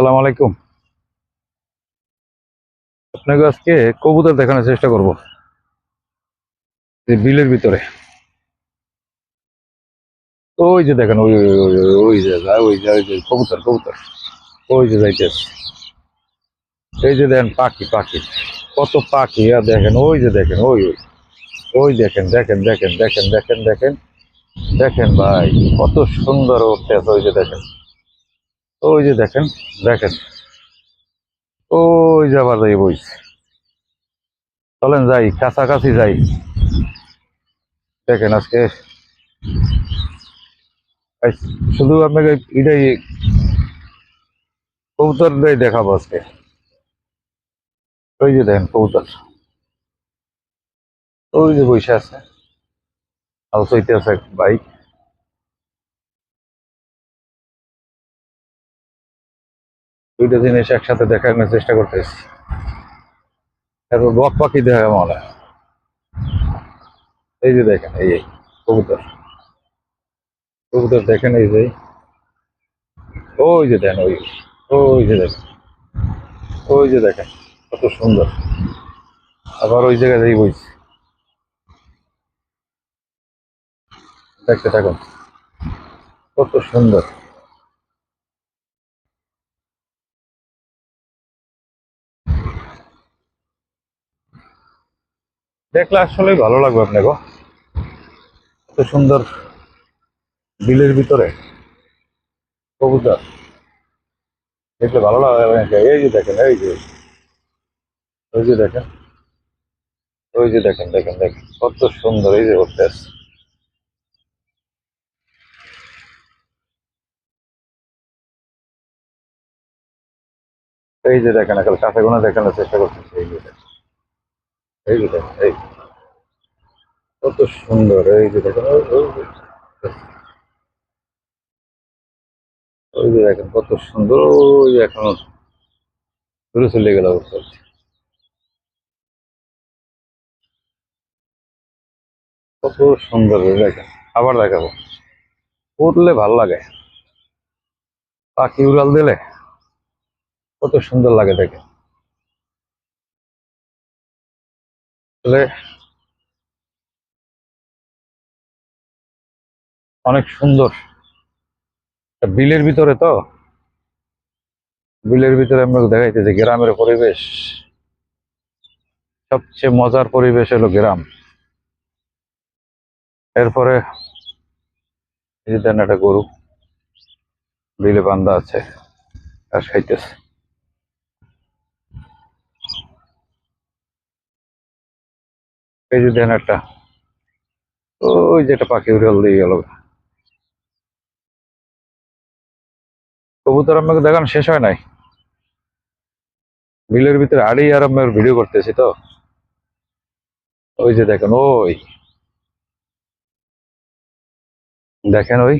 আসসালামু আলাইকুম। আপনাকে আজকে কবুতর দেখানোর চেষ্টা করব যে বিলের ভিতরে। তো ওই যে দেখেন, ওই ওই ওই ওই ওই যে ওই যে কবুতর কবুতর ওই যে যাইতেছে। এই যে দেখেন পাখি পাখি, কত পাখি আর দেখেন, ওই যে দেখেন, ওই ওই ওই দেখেন দেখেন দেখেন দেখেন দেখেন দেখেন দেখেন ভাই, কত সুন্দর উঠতে আছে। ওই যে দেখেন, ওই যে দেখেন দেখেন, ওই যে আবার যাই বইছে। চলেন যাই, কাছাকাছি যাই। দেখেন আজকে শুধু আপনাকে এটাই কবুতরটাই দেখাবো আজকে। ওই যে দেখেন কবুতর, ওই যে বসে আছে, হাল চইতে আছে বাইক। দুইটা জিনিস একসাথে দেখানোর চেষ্টা করতেছি। তারপর বক পাখি দেখা মনে হয়। এই যে দেখেন, এই এই কবুতর কবুতর দেখেন, এই যে ওই যে দেখেন, ওই ওই যে দেখেন, ওই যে দেখেন, কত সুন্দর। আবার ওই জায়গায় যাই বইছি, দেখতে থাকুন, কত সুন্দর। দেখলে আসলেই ভালো লাগবে আপনাকে, কত সুন্দর বিলের ভিতরে কবুতর। দেখলে ভালো লাগবে আপনাকে। এই যে দেখেন, এই যে ওই যে দেখেন, ওই যে দেখেন দেখেন দেখেন, কত সুন্দর। এই যে উঠতে আসছে, এই যে দেখেন, এখন কাছে গোনা দেখানোর চেষ্টা করতেছি। এই যে দেখেন, এই যে দেখেন, এই কত সুন্দর। এই যে দেখেন, ওই যে দেখেন কত সুন্দর। ওই যে এখন দূরে চলে গেল বুঝতে পারছি। কত সুন্দর, এই দেখেন। আবার দেখাবো, উঠলে ভালো লাগে, পাখি উড়াল দিলে কত সুন্দর লাগে দেখে। আসলে অনেক সুন্দর। বিলের ভিতরে তো, বিলের ভিতরে আমরা দেখাইতেছি গ্রামের পরিবেশ। সবচেয়ে মজার পরিবেশ হলো গ্রাম। এরপরে এই যে দেন, একটা গরু বিলে বান্ধা আছে, ঘাস খাইতেছে। এই যে দেন একটা, ওই যে একটা পাখি উড়াল দিয়ে গেল। কবুতর আপনাকে দেখানো শেষ হয় নাই। বিলের ভিতরে আড়ি আর আমার ভিডিও করতেছি তো। ওই যে দেখেন, ওই দেখেন, ওই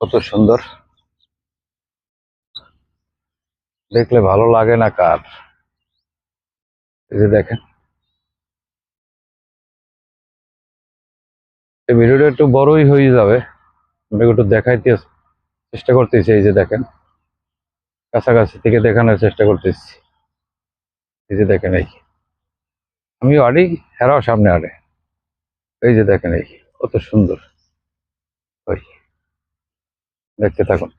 কত সুন্দর। দেখলে ভালো লাগে না কার? এই যে দেখেন, এই ভিডিওটা একটু বড়ই হয়ে যাবে, আমি একটু দেখাইতে চেষ্টা করতেছি। এই যে দেখেন, কাছাকাছি থেকে দেখানোর চেষ্টা করতেছি। এই যে দেখেন, এই আমিও আড়ি, হেরাও সামনে আড়ে। এই যে দেখেন, এই কত সুন্দর। ওই দেখতে থাকুন,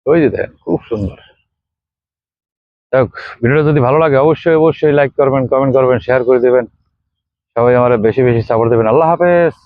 ওই যে দেখেন, খুব সুন্দর। যাক, ভিডিওটা যদি ভালো লাগে অবশ্যই অবশ্যই লাইক করবেন, কমেন্ট করবেন, শেয়ার করে দেবেন। সবাই আমার বেশি বেশি সাপোর্ট দেবেন। আল্লাহ হাফেজ।